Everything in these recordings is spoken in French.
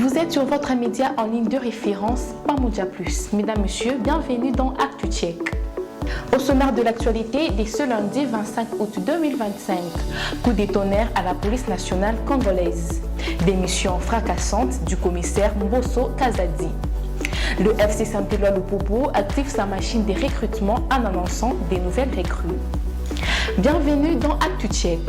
Vous êtes sur votre média en ligne de référence Pamoja Plus. Mesdames, Messieurs, bienvenue dans ActuCheck. Au sommaire de l'actualité, dès ce lundi 25 août 2025, coup de tonnerre à la police nationale congolaise. Démission fracassante du commissaire Mbosso Kazadi. Le FC Saint-Éloi-le-Popo active sa machine de recrutement en annonçant des nouvelles recrues. Bienvenue dans ActuCheck.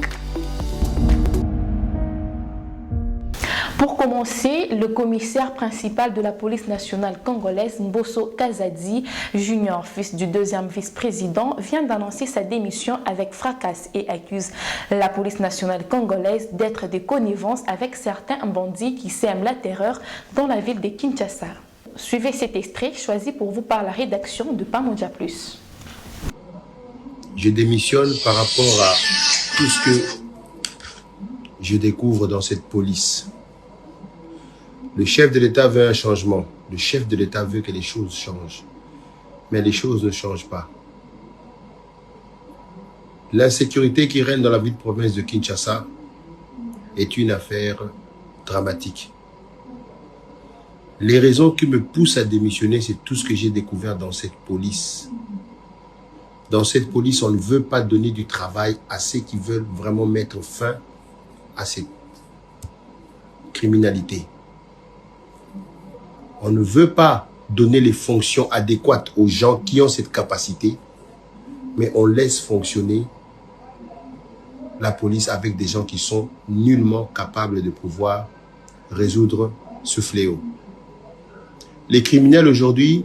Pour commencer, le commissaire principal de la police nationale congolaise, Mbosso Kazadi Junior, fils du deuxième vice-président, vient d'annoncer sa démission avec fracas et accuse la police nationale congolaise d'être de connivence avec certains bandits qui sèment la terreur dans la ville de Kinshasa. Suivez cet extrait choisi pour vous par la rédaction de Pamoja Plus. Je démissionne par rapport à tout ce que je découvre dans cette police. Le chef de l'État veut un changement. Le chef de l'État veut que les choses changent. Mais les choses ne changent pas. L'insécurité qui règne dans la ville de province de Kinshasa est une affaire dramatique. Les raisons qui me poussent à démissionner, c'est tout ce que j'ai découvert dans cette police. Dans cette police, on ne veut pas donner du travail à ceux qui veulent vraiment mettre fin à cette criminalité. On ne veut pas donner les fonctions adéquates aux gens qui ont cette capacité, mais on laisse fonctionner la police avec des gens qui sont nullement capables de pouvoir résoudre ce fléau. Les criminels aujourd'hui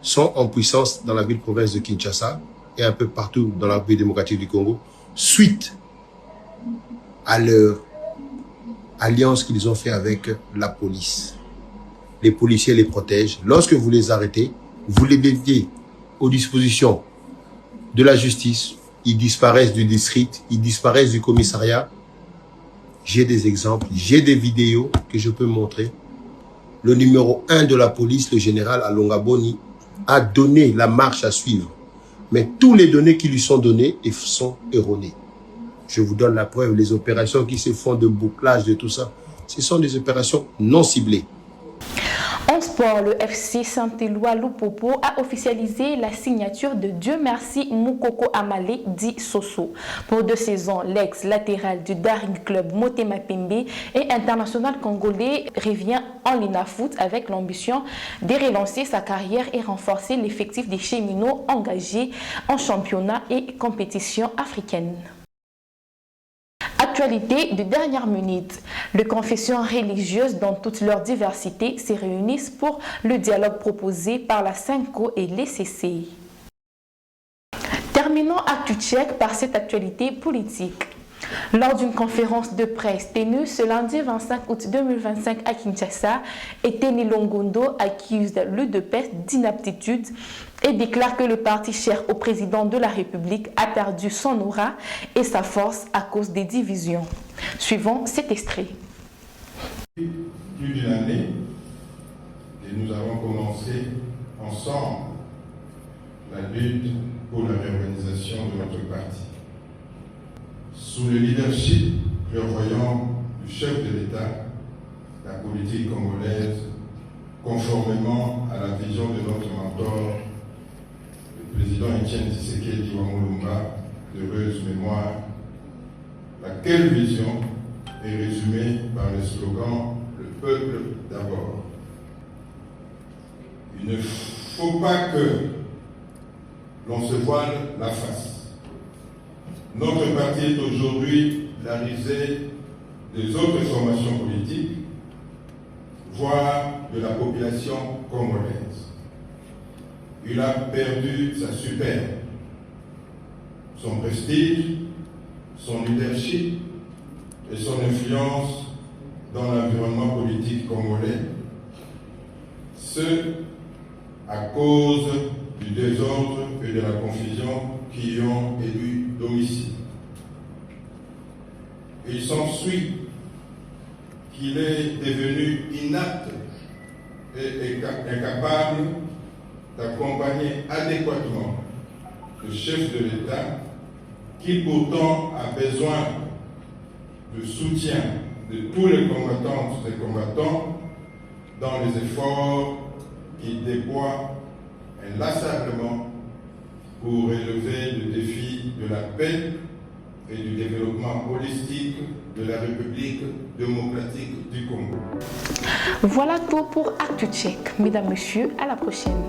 sont en puissance dans la ville-province de Kinshasa et un peu partout dans la République démocratique du Congo, suite à leur alliance qu'ils ont fait avec la police. Les policiers les protègent. Lorsque vous les arrêtez, vous les dédiez aux dispositions de la justice. Ils disparaissent du district, ils disparaissent du commissariat. J'ai des exemples, j'ai des vidéos que je peux montrer. Le numéro 1 de la police, le général Alonga Boni, a donné la marche à suivre. Mais tous les données qui lui sont données sont erronées. Je vous donne la preuve, les opérations qui se font de bouclage de tout ça, ce sont des opérations non ciblées. En sport, le FC Saint-Éloi-le-Popo a officialisé la signature de Dieu merci Moukoko Amale dit Soso. Pour 2 saisons, l'ex-latéral du Daring Club Motema Pembe et international congolais revient en Linafoot avec l'ambition de relancer sa carrière et renforcer l'effectif des cheminots engagés en championnat et compétition africaine. Actualité de dernière minute. Les confessions religieuses dans toute leur diversité se réunissent pour le dialogue proposé par la SENCO et l'ECC. Terminons ActuCheck par cette actualité politique. Lors d'une conférence de presse tenue ce lundi 25 août 2025 à Kinshasa, Eteni Longondo accuse l'UDPS d'inaptitude et déclare que le parti cher au président de la République a perdu son aura et sa force à cause des divisions. Suivons cet extrait. Plus d'une année, et nous avons commencé ensemble la lutte pour la réorganisation de notre parti. Sous le leadership prévoyant du chef de l'État, la politique congolaise, conformément à la vision de notre mentor, le président Etienne Tshisekedi Wamulumba, d'heureuse mémoire, laquelle vision est résumée par le slogan « Le peuple d'abord ». Il ne faut pas que l'on se voile la face. Notre parti est aujourd'hui la risée des autres formations politiques, voire de la population congolaise. Il a perdu sa superbe, son prestige, son leadership et son influence dans l'environnement politique congolais, ce à cause du désordre et de la confusion qui y ont élu domicile. Il s'ensuit qu'il est devenu inapte et incapable d'accompagner adéquatement le chef de l'État qui pourtant a besoin de soutien de tous les combattantes et combattants dans les efforts qu'il déploie inlassablement pour relever le défi de la paix et du développement holistique de la République démocratique du Congo. Voilà tout pour Actu Tchèque. Mesdames, Messieurs, à la prochaine.